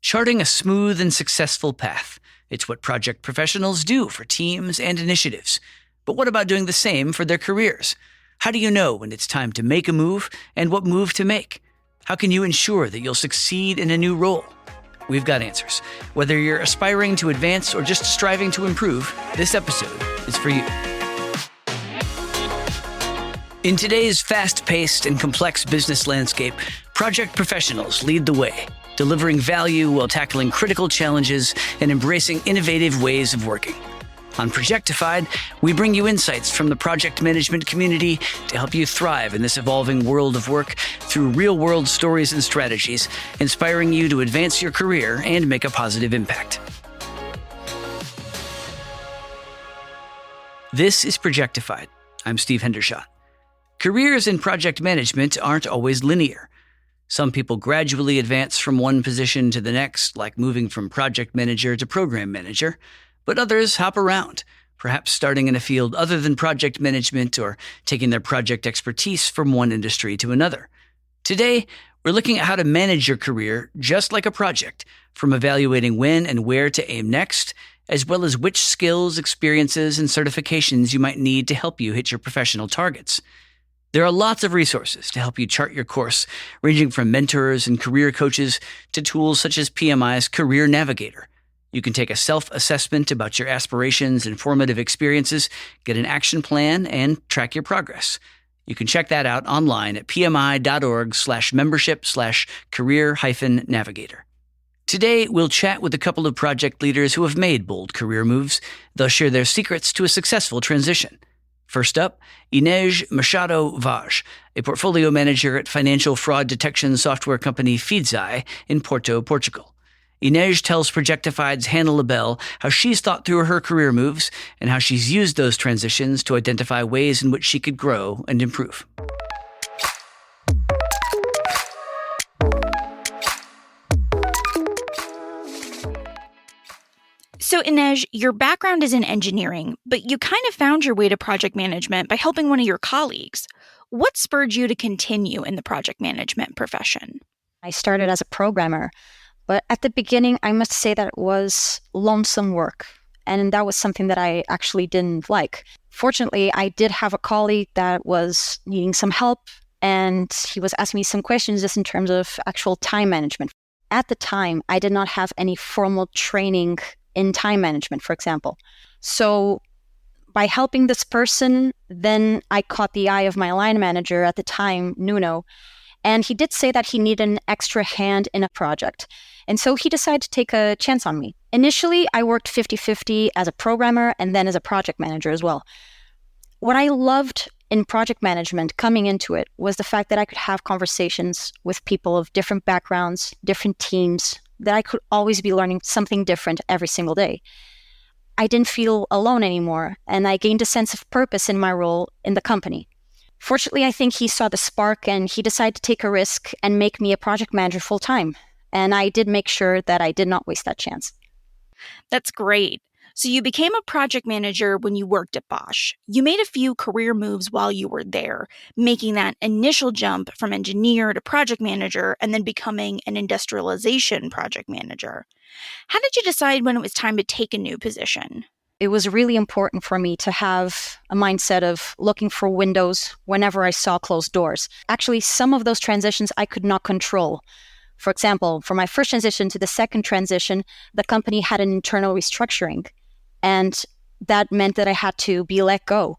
Charting a smooth and successful path. It's what project professionals do for teams and initiatives. But what about doing the same for their careers? How do you know when it's time to make a move and what move to make? How can you ensure that you'll succeed in a new role? We've got answers. Whether you're aspiring to advance or just striving to improve, this episode is for you. In today's fast-paced and complex business landscape, project professionals lead the way, delivering value while tackling critical challenges and embracing innovative ways of working. On Projectified, we bring you insights from the project management community to help you thrive in this evolving world of work through real-world stories and strategies, inspiring you to advance your career and make a positive impact. This is Projectified. I'm Steve Hendershot. Careers in project management aren't always linear. Some people gradually advance from one position to the next, like moving from project manager to program manager, but others hop around, perhaps starting in a field other than project management or taking their project expertise from one industry to another. Today, we're looking at how to manage your career just like a project, from evaluating when and where to aim next, as well as which skills, experiences, and certifications you might need to help you hit your professional targets. There are lots of resources to help you chart your course, ranging from mentors and career coaches to tools such as PMI's Career Navigator. You can take a self-assessment about your aspirations and formative experiences, get an action plan, and track your progress. You can check that out online at pmi.org/membership/career-navigator. Today, we'll chat with a couple of project leaders who have made bold career moves. They'll share their secrets to a successful transition. First up, Inês Machado Vaz, a portfolio manager at financial fraud detection software company Fidzai in Porto, Portugal. Inês tells Projectified's Hannah LaBelle how she's thought through her career moves and how she's used those transitions to identify ways in which she could grow and improve. So, Inês, your background is in engineering, but you kind of found your way to project management by helping one of your colleagues. What spurred you to continue in the project management profession? I started as a programmer, but at the beginning, I must say that it was lonesome work, and that was something that I actually didn't like. Fortunately, I did have a colleague that was needing some help, and he was asking me some questions just in terms of actual time management. At the time, I did not have any formal training in time management, for example. So by helping this person, then I caught the eye of my line manager at the time, Nuno, and he did say that he needed an extra hand in a project. And so he decided to take a chance on me. Initially, I worked 50-50 as a programmer and then as a project manager as well. What I loved in project management coming into it was the fact that I could have conversations with people of different backgrounds, different teams, that I could always be learning something different every single day. I didn't feel alone anymore, and I gained a sense of purpose in my role in the company. Fortunately, I think he saw the spark and he decided to take a risk and make me a project manager full-time. And I did make sure that I did not waste that chance. That's great. So you became a project manager when you worked at Bosch. You made a few career moves while you were there, making that initial jump from engineer to project manager and then becoming an industrialization project manager. How did you decide when it was time to take a new position? It was really important for me to have a mindset of looking for windows whenever I saw closed doors. Actually, some of those transitions I could not control. For example, for my first transition to the second transition, the company had an internal restructuring. And that meant that I had to be let go.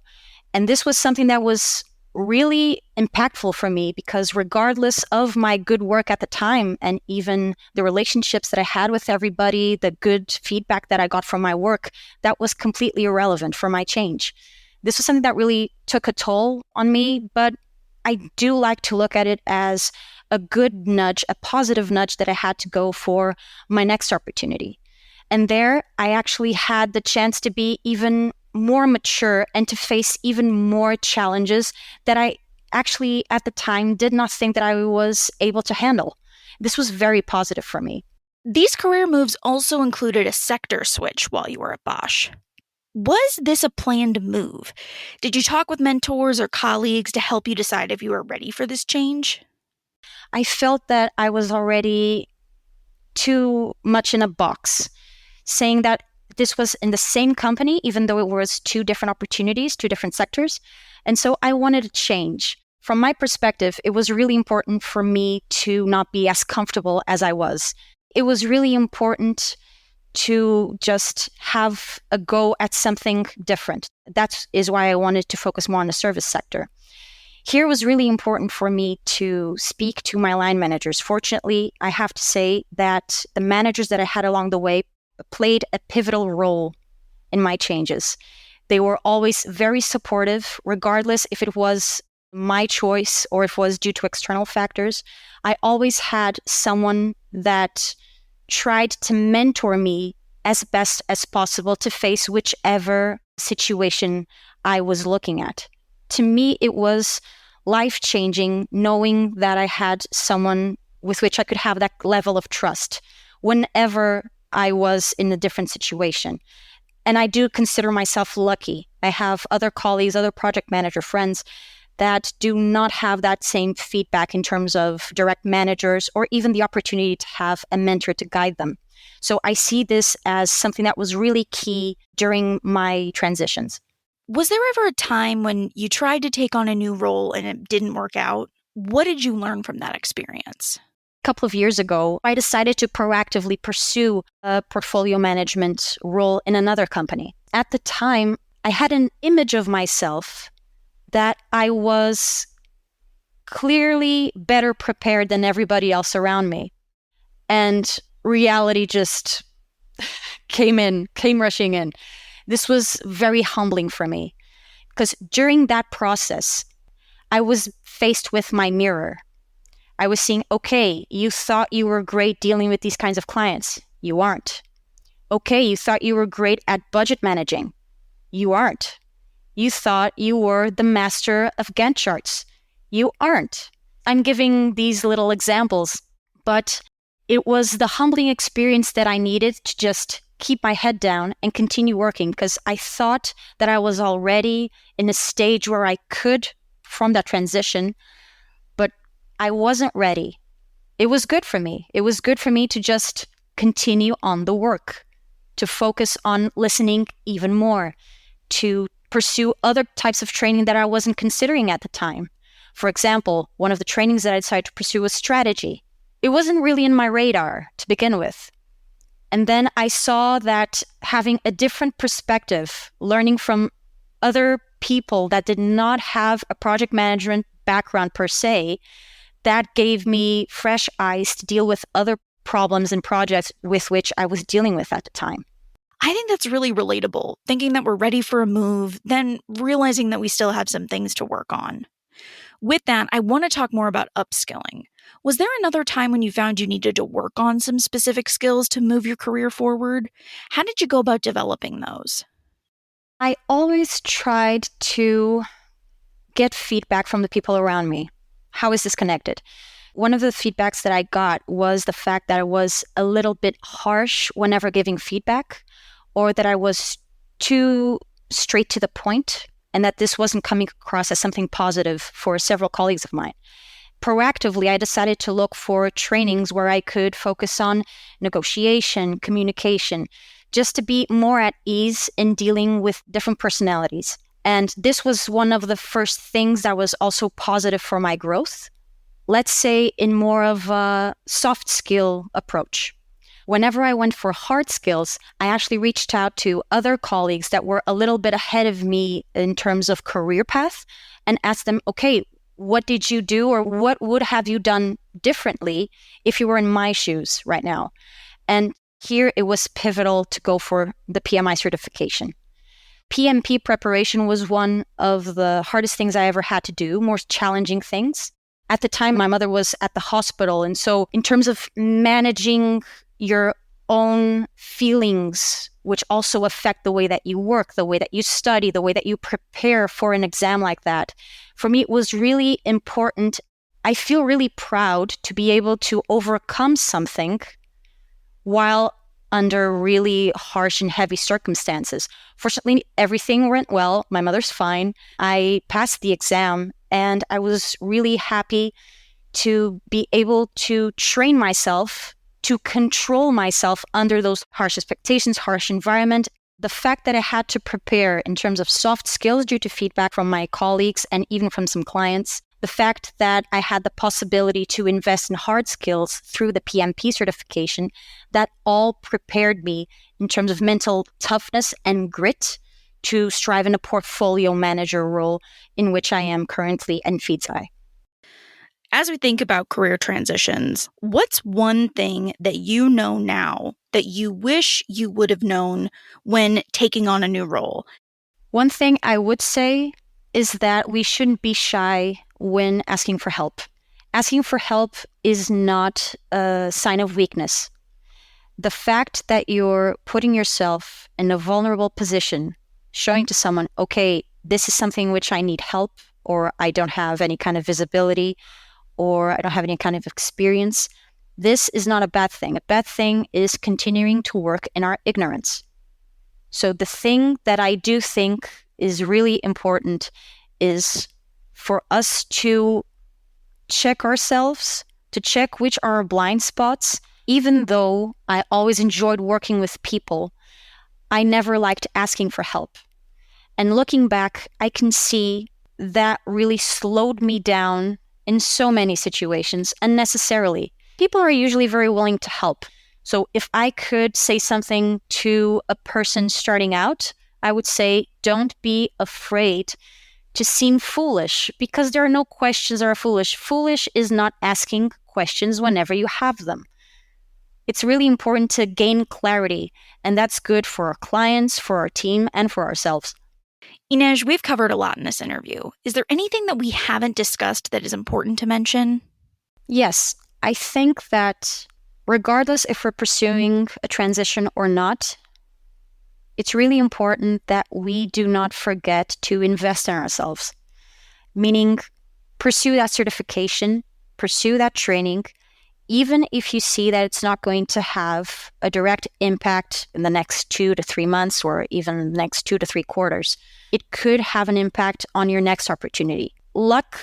And this was something that was really impactful for me because regardless of my good work at the time and even the relationships that I had with everybody, the good feedback that I got from my work, that was completely irrelevant for my change. This was something that really took a toll on me, but I do like to look at it as a good nudge, a positive nudge that I had to go for my next opportunity. And there, I actually had the chance to be even more mature and to face even more challenges that I actually, at the time, did not think that I was able to handle. This was very positive for me. These career moves also included a sector switch while you were at Bosch. Was this a planned move? Did you talk with mentors or colleagues to help you decide if you were ready for this change? I felt that I was already too much in a box, saying that this was in the same company, even though it was two different opportunities, two different sectors. And so I wanted to change. From my perspective, it was really important for me to not be as comfortable as I was. It was really important to just have a go at something different. That is why I wanted to focus more on the service sector. Here it was really important for me to speak to my line managers. Fortunately, I have to say that the managers that I had along the way played a pivotal role in my changes. They were always very supportive, regardless if it was my choice or if it was due to external factors. I always had someone that tried to mentor me as best as possible to face whichever situation I was looking at. To me, it was life-changing knowing that I had someone with which I could have that level of trust whenever I was in a different situation. And I do consider myself lucky. I have other colleagues, other project manager friends that do not have that same feedback in terms of direct managers or even the opportunity to have a mentor to guide them. So I see this as something that was really key during my transitions. Was there ever a time when you tried to take on a new role and it didn't work out? What did you learn from that experience? A couple of years ago, I decided to proactively pursue a portfolio management role in another company. At the time, I had an image of myself that I was clearly better prepared than everybody else around me. And reality just came rushing in. This was very humbling for me because during that process, I was faced with my mirror. I was seeing, okay, you thought you were great dealing with these kinds of clients. You aren't. Okay, you thought you were great at budget managing. You aren't. You thought you were the master of Gantt charts. You aren't. I'm giving these little examples, but it was the humbling experience that I needed to just keep my head down and continue working because I thought that I was already in a stage where I could from that transition, but I wasn't ready. It was good for me. It was good for me to just continue on the work, to focus on listening even more, to pursue other types of training that I wasn't considering at the time. For example, one of the trainings that I decided to pursue was strategy. It wasn't really in my radar to begin with. And then I saw that having a different perspective, learning from other people that did not have a project management background per se, that gave me fresh eyes to deal with other problems and projects with which I was dealing with at the time. I think that's really relatable, thinking that we're ready for a move, then realizing that we still have some things to work on. With that, I want to talk more about upskilling. Was there another time when you found you needed to work on some specific skills to move your career forward? How did you go about developing those? I always tried to get feedback from the people around me. How is this connected? One of the feedbacks that I got was the fact that I was a little bit harsh whenever giving feedback, or that I was too straight to the point, and that this wasn't coming across as something positive for several colleagues of mine. Proactively, I decided to look for trainings where I could focus on negotiation, communication, just to be more at ease in dealing with different personalities. And this was one of the first things that was also positive for my growth. Let's say in more of a soft skill approach. Whenever I went for hard skills, I actually reached out to other colleagues that were a little bit ahead of me in terms of career path and asked them, okay, what did you do or what would have you done differently if you were in my shoes right now? And here it was pivotal to go for the PMI certification. PMP preparation was one of the hardest things I ever had to do, more challenging things. At the time, my mother was at the hospital. And so in terms of managing your own feelings, which also affect the way that you work, the way that you study, the way that you prepare for an exam like that. For me, it was really important. I feel really proud to be able to overcome something while under really harsh and heavy circumstances. Fortunately, everything went well. My mother's fine. I passed the exam, and I was really happy to be able to train myself to control myself under those harsh expectations, harsh environment. The fact that I had to prepare in terms of soft skills due to feedback from my colleagues and even from some clients, the fact that I had the possibility to invest in hard skills through the PMP certification, that all prepared me in terms of mental toughness and grit to strive in a portfolio manager role in which I am currently in Feedsai. As we think about career transitions, what's one thing that you know now that you wish you would have known when taking on a new role? One thing I would say is that we shouldn't be shy when asking for help. Asking for help is not a sign of weakness. The fact that you're putting yourself in a vulnerable position, showing to someone, okay, this is something which I need help, or I don't have any kind of visibility, or I don't have any kind of experience, this is not a bad thing. A bad thing is continuing to work in our ignorance. So the thing that I do think is really important is for us to check ourselves, to check which are our blind spots. Even though I always enjoyed working with people, I never liked asking for help. And looking back, I can see that really slowed me down in so many situations unnecessarily. People are usually very willing to help. So if I could say something to a person starting out, I would say, don't be afraid to seem foolish, because there are no questions that are foolish. Foolish is not asking questions whenever you have them. It's really important to gain clarity, and that's good for our clients, for our team, and for ourselves. Inej, we've covered a lot in this interview. Is there anything that we haven't discussed that is important to mention? Yes, I think that regardless if we're pursuing a transition or not, it's really important that we do not forget to invest in ourselves. Meaning, pursue that certification, pursue that training, even if you see that it's not going to have a direct impact in the next 2 to 3 months or even the next 2 to 3 quarters. It could have an impact on your next opportunity. Luck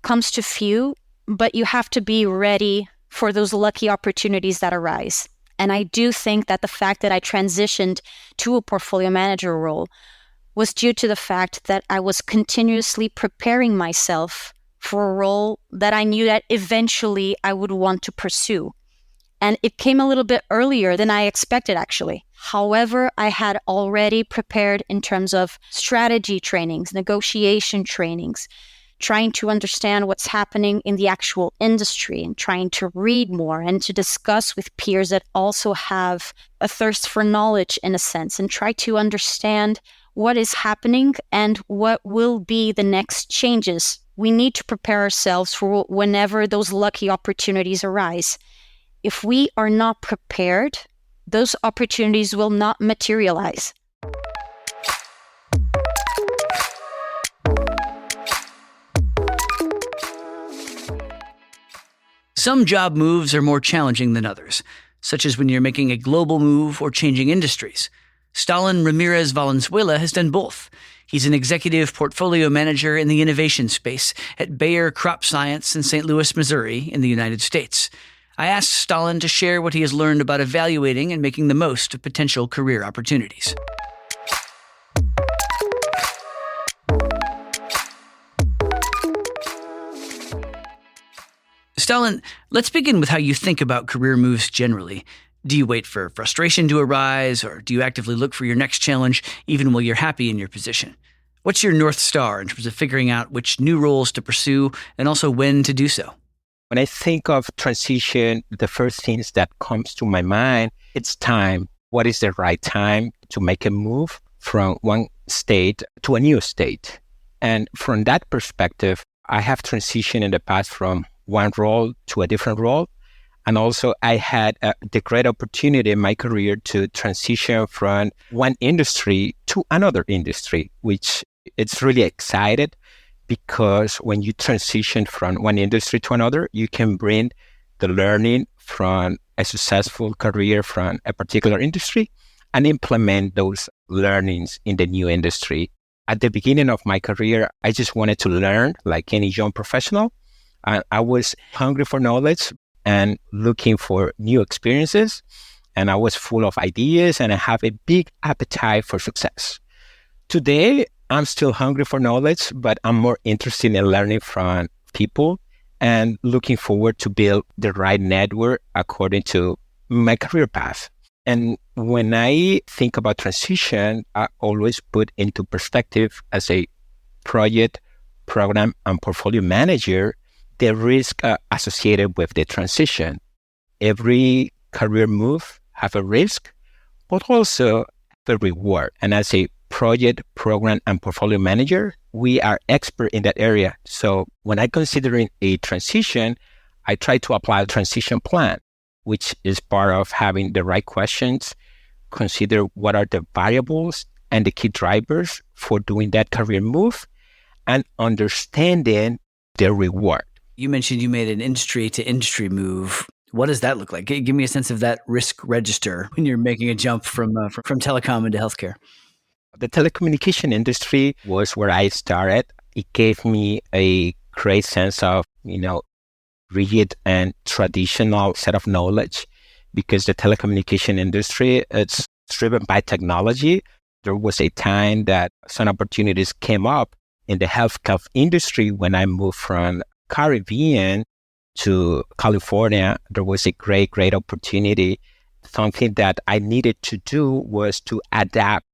comes to few, but you have to be ready for those lucky opportunities that arise. And I do think that the fact that I transitioned to a portfolio manager role was due to the fact that I was continuously preparing myself for a role that I knew that eventually I would want to pursue. And it came a little bit earlier than I expected, actually. However, I had already prepared in terms of strategy trainings, negotiation trainings, trying to understand what's happening in the actual industry and trying to read more and to discuss with peers that also have a thirst for knowledge in a sense and try to understand what is happening and what will be the next changes. We need to prepare ourselves for whenever those lucky opportunities arise. If we are not prepared, those opportunities will not materialize. Some job moves are more challenging than others, such as when you're making a global move or changing industries. Stalin Ramirez Valenzuela has done both. He's an executive portfolio manager in the innovation space at Bayer Crop Science in St. Louis, Missouri, in the United States. I asked Stalin to share what he has learned about evaluating and making the most of potential career opportunities. Stalin, let's begin with how you think about career moves generally. Do you wait for frustration to arise, or do you actively look for your next challenge even while you're happy in your position? What's your North Star in terms of figuring out which new roles to pursue and also when to do so? When I think of transition, the first things that comes to my mind, it's time. What is the right time to make a move from one state to a new state? And from that perspective, I have transitioned in the past from one role to a different role. And also I had the great opportunity in my career to transition from one industry to another industry, which it's really excited because when you transition from one industry to another, you can bring the learning from a successful career from a particular industry and implement those learnings in the new industry. At the beginning of my career, I just wanted to learn like any young professional. I was hungry for knowledge, and looking for new experiences. And I was full of ideas and I have a big appetite for success. Today, I'm still hungry for knowledge, but I'm more interested in learning from people and looking forward to build the right network according to my career path. And when I think about transition, I always put into perspective as a project, program, and portfolio manager, the risk associated with the transition. Every career move have a risk, but also a reward. And as a project, program, and portfolio manager, we are expert in that area. So when I considering a transition, I try to apply a transition plan, which is part of having the right questions, consider what are the variables and the key drivers for doing that career move, and understanding the reward. You mentioned you made an industry to industry move. What does that look like? Give me a sense of that risk register when you're making a jump from telecom into healthcare. The telecommunication industry was where I started. It gave me a great sense of, rigid and traditional set of knowledge, because the telecommunication industry, it's driven by technology. There was a time that some opportunities came up in the healthcare industry when I moved from Caribbean to California. There was a great opportunity. Something that I needed to do was to adapt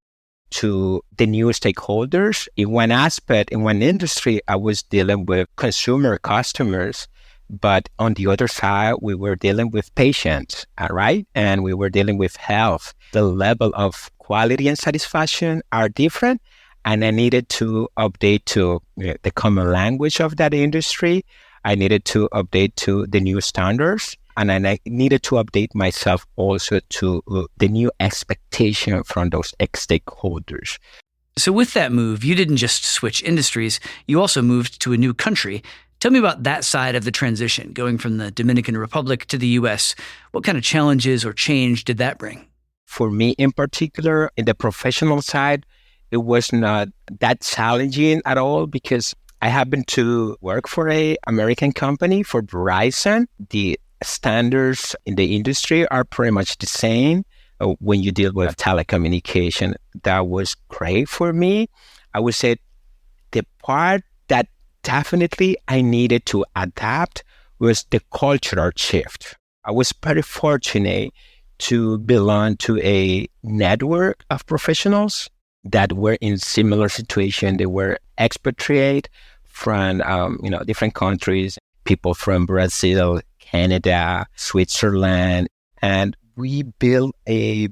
to the new stakeholders. In one aspect, in one industry, I was dealing with consumer customers, but on the other side, we were dealing with patients, right? And we were dealing with health. The level of quality and satisfaction are different, and I needed to update to the common language of that industry. I needed to update to the new standards. And I needed to update myself also to the new expectation from those stakeholders. So with that move, you didn't just switch industries, you also moved to a new country. Tell me about that side of the transition, going from the Dominican Republic to the US. What kind of challenges or change did that bring? For me in particular, in the professional side, it was not that challenging at all, because I happened to work for an American company, for Verizon. The standards in the industry are pretty much the same when you deal with telecommunication. That was great for me. I would say the part that definitely I needed to adapt was the cultural shift. I was very fortunate to belong to a network of professionals that were in similar situation. They were expatriate from different countries, people from Brazil, Canada, Switzerland, and we built a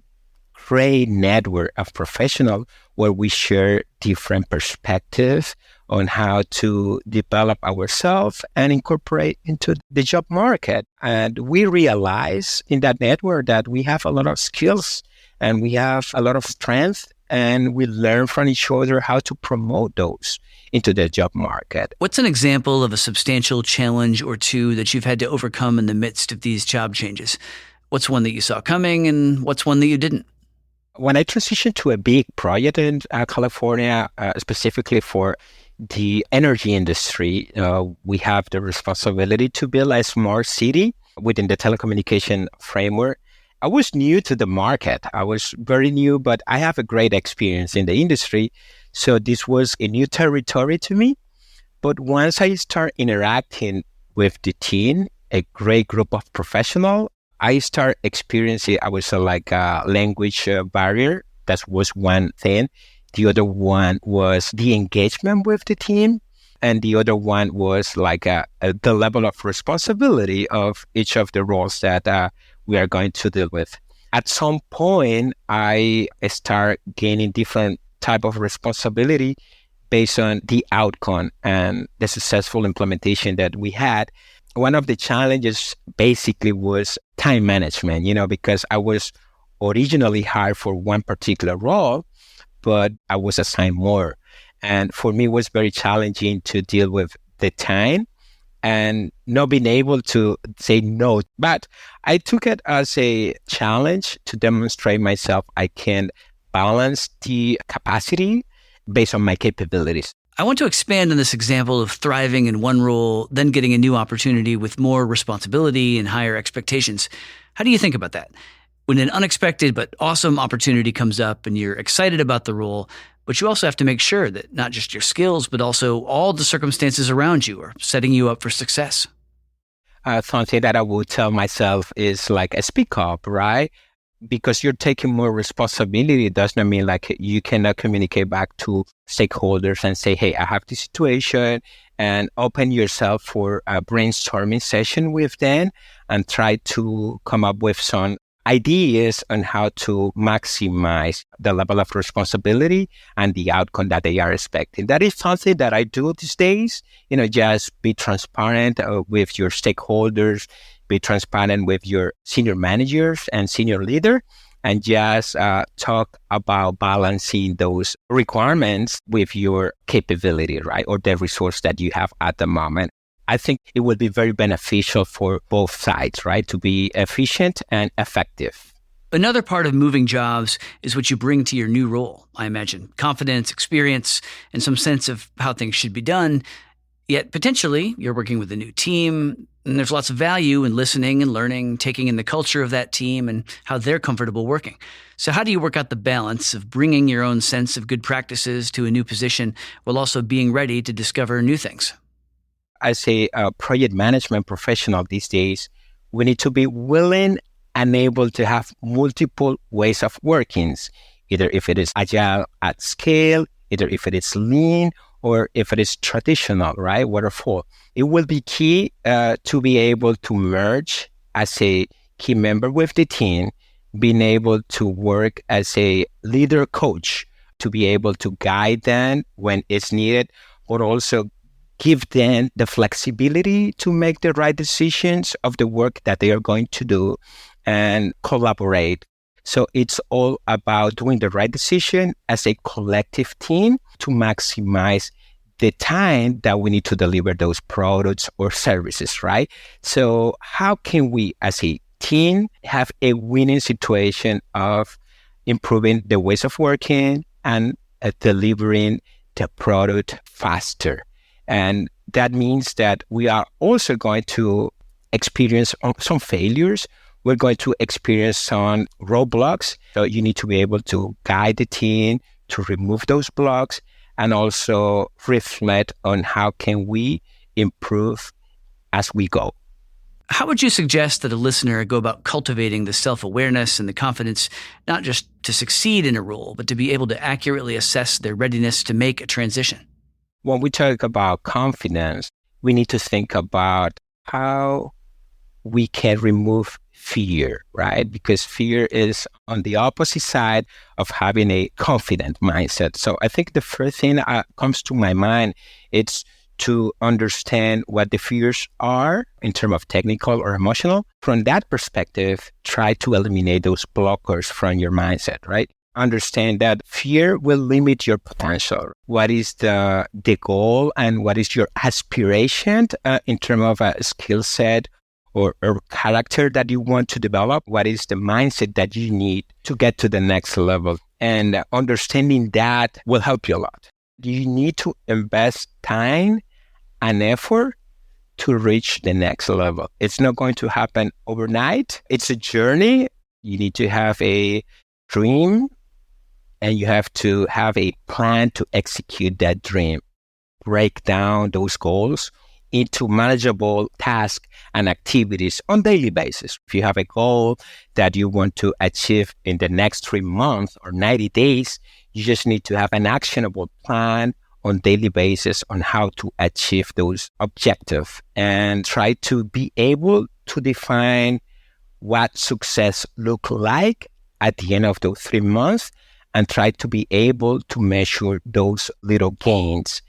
great network of professionals where we share different perspectives on how to develop ourselves and incorporate into the job market. And we realize in that network that we have a lot of skills and we have a lot of strength, and we learn from each other how to promote those into the job market. What's an example of a substantial challenge or two that you've had to overcome in the midst of these job changes? What's one that you saw coming and what's one that you didn't? When I transitioned to a big project in California, specifically for the energy industry, we have the responsibility to build a smart city within the telecommunication framework. I was new to the market. I was very new, but I have a great experience in the industry. So this was a new territory to me. But once I start interacting with the team, a great group of professionals, I start experiencing, I would say, like a language barrier. That was one thing. The other one was the engagement with the team. And the other one was like the level of responsibility of each of the roles that we are going to deal with. At some point, I start gaining different type of responsibility based on the outcome and the successful implementation that we had. One of the challenges basically was time management, because I was originally hired for one particular role, but I was assigned more. And for me, it was very challenging to deal with the time and not being able to say no. But I took it as a challenge to demonstrate myself I can balance the capacity based on my capabilities. I want to expand on this example of thriving in one role, then getting a new opportunity with more responsibility and higher expectations. How do you think about that? When an unexpected but awesome opportunity comes up and you're excited about the role, but you also have to make sure that not just your skills, but also all the circumstances around you are setting you up for success. Something that I would tell myself is like a speak up, right? Because you're taking more responsibility does not mean like you cannot communicate back to stakeholders and say, hey, I have this situation, and open yourself for a brainstorming session with them and try to come up with some ideas on how to maximize the level of responsibility and the outcome that they are expecting. That is something that I do these days, just be transparent with your stakeholders, be transparent with your senior managers and senior leader, and just talk about balancing those requirements with your capability, right? Or the resource that you have at the moment. I think it would be very beneficial for both sides, right? To be efficient and effective. Another part of moving jobs is what you bring to your new role, I imagine. Confidence, experience, and some sense of how things should be done. Yet potentially you're working with a new team, and there's lots of value in listening and learning, taking in the culture of that team and how they're comfortable working. So how do you work out the balance of bringing your own sense of good practices to a new position while also being ready to discover new things? As a project management professional these days, we need to be willing and able to have multiple ways of working, either if it is agile at scale, either if it is lean, or if it is traditional, right, waterfall. It will be key to be able to merge as a key member with the team, being able to work as a leader coach, to be able to guide them when it's needed, but also give them the flexibility to make the right decisions of the work that they are going to do and collaborate. So it's all about doing the right decision as a collective team to maximize the time that we need to deliver those products or services, right? So how can we as a team have a winning situation of improving the ways of working and delivering the product faster? And that means that we are also going to experience some failures. We're going to experience some roadblocks. So you need to be able to guide the team to remove those blocks and also reflect on how can we improve as we go. How would you suggest that a listener go about cultivating the self-awareness and the confidence, not just to succeed in a role, but to be able to accurately assess their readiness to make a transition? When we talk about confidence, we need to think about how we can remove fear, right? Because fear is on the opposite side of having a confident mindset. So I think the first thing that comes to my mind is to understand what the fears are in terms of technical or emotional. From that perspective, try to eliminate those blockers from your mindset, right? Understand that fear will limit your potential. What is the goal and what is your aspiration in terms of a skill set or character that you want to develop? What is the mindset that you need to get to the next level? And understanding that will help you a lot. You need to invest time and effort to reach the next level. It's not going to happen overnight. It's a journey. You need to have a dream, and you have to have a plan to execute that dream. Break down those goals into manageable tasks and activities on a daily basis. If you have a goal that you want to achieve in the next 3 months or 90 days, you just need to have an actionable plan on a daily basis on how to achieve those objectives and try to be able to define what success look like at the end of those 3 months and try to be able to measure those little gains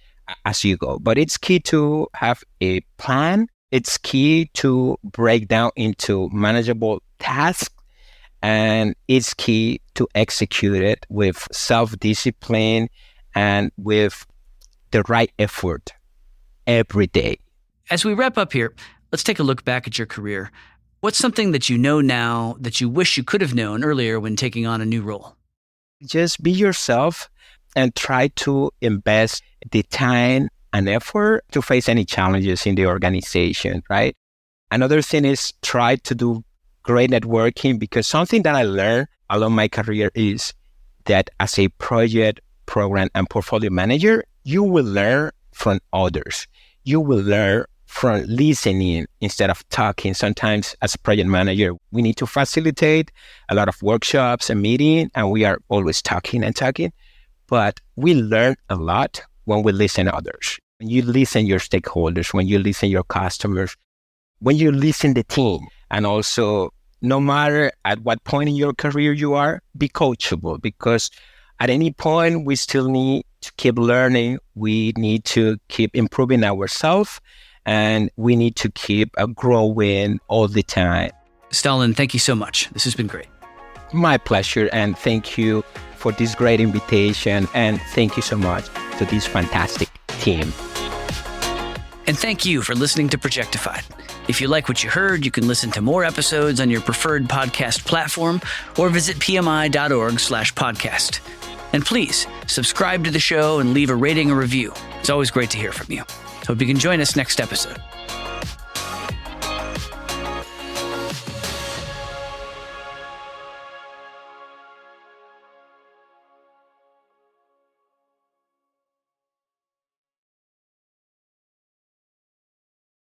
as you go. But it's key to have a plan. It's key to break down into manageable tasks, and it's key to execute it with self-discipline and with the right effort every day. As we wrap up here, let's take a look back at your career. What's something that you know now that you wish you could have known earlier when taking on a new role? Just be yourself and try to invest the time and effort to face any challenges in the organization, right? Another thing is try to do great networking, because something that I learned along my career is that as a project, program, and portfolio manager, you will learn from others. You will learn from listening instead of talking. Sometimes as a project manager, we need to facilitate a lot of workshops and meetings, and we are always talking and talking. But we learn a lot when we listen to others. When you listen your stakeholders, when you listen your customers, when you listen the team, and also no matter at what point in your career you are, be coachable, because at any point we still need to keep learning. We need to keep improving ourselves, and we need to keep growing all the time. Stalin, thank you so much. This has been great. My pleasure, and thank you for this great invitation, and thank you so much to this fantastic team. And thank you for listening to Projectified. If you like what you heard, you can listen to more episodes on your preferred podcast platform or visit pmi.org/podcast. And please subscribe to the show and leave a rating or review. It's always great to hear from you. Hope you can join us next episode.